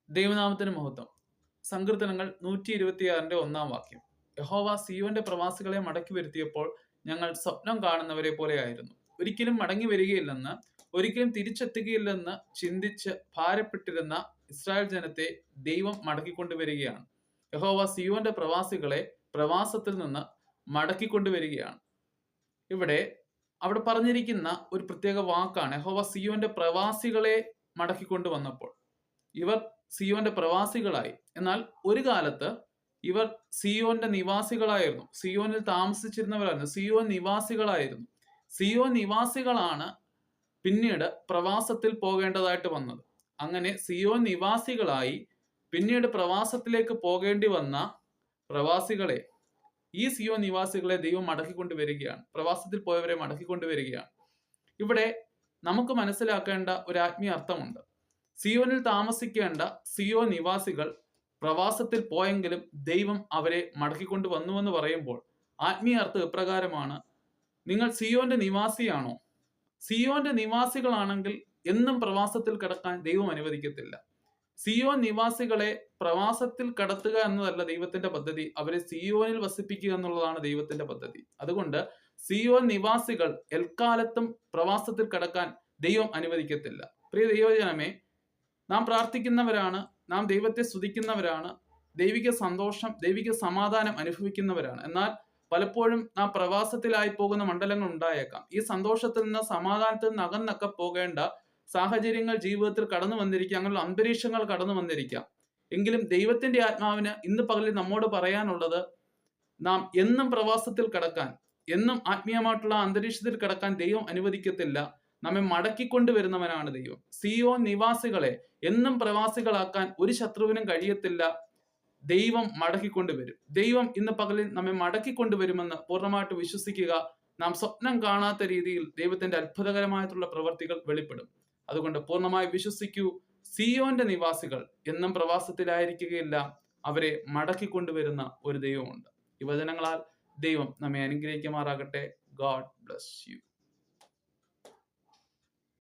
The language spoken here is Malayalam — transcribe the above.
ദൈവനാമത്തിന് മഹത്വം. സങ്കീർത്തനങ്ങൾ 126 ഒന്നാം വാക്യം. യഹോവ സിയോന്റെ പ്രവാസികളെ മടക്കി വരുത്തിയപ്പോൾ ഞങ്ങൾ സ്വപ്നം കാണുന്നവരെ പോലെയായിരുന്നു. ഒരിക്കലും മടങ്ങി വരികയില്ലെന്ന്, ഒരിക്കലും തിരിച്ചെത്തുകയില്ലെന്ന് ചിന്തിച്ച് ഭാരപ്പെട്ടിരുന്ന ഇസ്രായേൽ ജനത്തെ ദൈവം മടക്കിക്കൊണ്ടുവരികയാണ്. യഹോവ സിയോന്റെ പ്രവാസികളെ പ്രവാസത്തിൽ നിന്ന് മടക്കിക്കൊണ്ടുവരികയാണ്. അവിടെ പറഞ്ഞിരിക്കുന്ന ഒരു പ്രത്യേക വാക്കാണ് യഹോവ സിയോന്റെ പ്രവാസികളെ മടക്കിക്കൊണ്ടുവന്നപ്പോൾ. ഇവർ സിയോന്റെ പ്രവാസികളായി. എന്നാൽ ഒരു കാലത്ത് ഇവർ സിയോന്റെ നിവാസികളായിരുന്നു. സിയോനിൽ താമസിച്ചിരുന്നവരായിരുന്നു. സിയോൻ നിവാസികളായിരുന്നു. സിയോൻ നിവാസികളാണ് പിന്നീട് പ്രവാസത്തിൽ പോകേണ്ടതായിട്ട് വന്നത്. അങ്ങനെ സിയോൻ നിവാസികളായി പിന്നീട് പ്രവാസത്തിലേക്ക് പോകേണ്ടി വന്ന പ്രവാസികളെ, ഈ സിയോൻ നിവാസികളെ ദൈവം മടക്കിക്കൊണ്ടുവരികയാണ്. പ്രവാസത്തിൽ പോയവരെ മടക്കിക്കൊണ്ടുവരികയാണ്. ഇവിടെ നമുക്ക് മനസ്സിലാക്കേണ്ട ഒരു ആത്മീയ അർത്ഥമുണ്ട്. സിയോനിൽ താമസിക്കേണ്ട സിയോൻ നിവാസികൾ പ്രവാസത്തിൽ പോയെങ്കിലും ദൈവം അവരെ മടക്കിക്കൊണ്ട് വന്നുവെന്ന് പറയുമ്പോൾ ആത്മീയ അർത്ഥം ഇപ്രകാരമാണ്: നിങ്ങൾ സിയോന്റെ നിവാസിയാണോ? സിയോന്റെ നിവാസികളാണെങ്കിൽ എന്നും പ്രവാസത്തിൽ കിടക്കാൻ ദൈവം അനുവദിക്കത്തില്ല. സിയോൻ നിവാസികളെ പ്രവാസത്തിൽ കടത്തുക എന്നതല്ല ദൈവത്തിന്റെ പദ്ധതി. അവരെ സിയോനിൽ വസിപ്പിക്കുക എന്നുള്ളതാണ് ദൈവത്തിന്റെ പദ്ധതി. അതുകൊണ്ട് സിയോൻ നിവാസികൾ എൽക്കാലത്തും പ്രവാസത്തിൽ കടക്കാൻ ദൈവം അനുവദിക്കത്തില്ല. പ്രിയ ദൈവജനമേ, നാം പ്രാർത്ഥിക്കുന്നവരാണ്, നാം ദൈവത്തെ സ്തുതിക്കുന്നവരാണ്, ദൈവിക സന്തോഷം, ദൈവിക സമാധാനം അനുഭവിക്കുന്നവരാണ്. എന്നാൽ പലപ്പോഴും നാം പ്രവാസത്തിലായി പോകുന്ന മണ്ഡലങ്ങൾ ഉണ്ടായേക്കാം. ഈ സന്തോഷത്തിൽ നിന്ന്, സമാധാനത്തിൽ നിന്ന് അകന്നൊക്കെ പോകേണ്ട സാഹചര്യങ്ങൾ ജീവിതത്തിൽ കടന്നു വന്നിരിക്കാം. അങ്ങനെയുള്ള അന്തരീക്ഷങ്ങൾ കടന്നു വന്നിരിക്കാം. എങ്കിലും ദൈവത്തിന്റെ ആത്മാവിന് ഇന്ന് പകലിൽ നമ്മോട് പറയാനുള്ളത്, നാം എന്നും പ്രവാസത്തിൽ കടക്കാൻ, എന്നും ആത്മീയമായിട്ടുള്ള അന്തരീക്ഷത്തിൽ കടക്കാൻ ദൈവം അനുവദിക്കത്തില്ല. നമ്മെ മടക്കിക്കൊണ്ടുവരുന്നവനാണ് ദൈവം. സിയോൻ നിവാസികളെ എന്നും പ്രവാസികളാക്കാൻ ഒരു ശത്രുവിനും കഴിയത്തില്ല. ദൈവം മടക്കിക്കൊണ്ടുവരും. ദൈവം ഇന്ന് പകലിൽ നമ്മെ മടക്കിക്കൊണ്ടുവരുമെന്ന് പൂർണ്ണമായിട്ട് വിശ്വസിക്കുക. നാം സ്വപ്നം കാണാത്ത രീതിയിൽ ദൈവത്തിന്റെ അത്ഭുതകരമായിട്ടുള്ള പ്രവർത്തികൾ വെളിപ്പെടും. അതുകൊണ്ട് പൂർണ്ണമായി വിശ്വസിക്കൂ. സിയോന്റെ നിവാസികൾ എന്നും പ്രവാസത്തിലായിരിക്കുകയില്ല. അവരെ മടക്കിക്കൊണ്ടുവരുന്ന ഒരു ദൈവമുണ്ട്. ഈ വചനങ്ങളാൽ ദൈവം നമ്മെ അനുഗ്രഹിക്കുമാറാകട്ടെ. God bless you.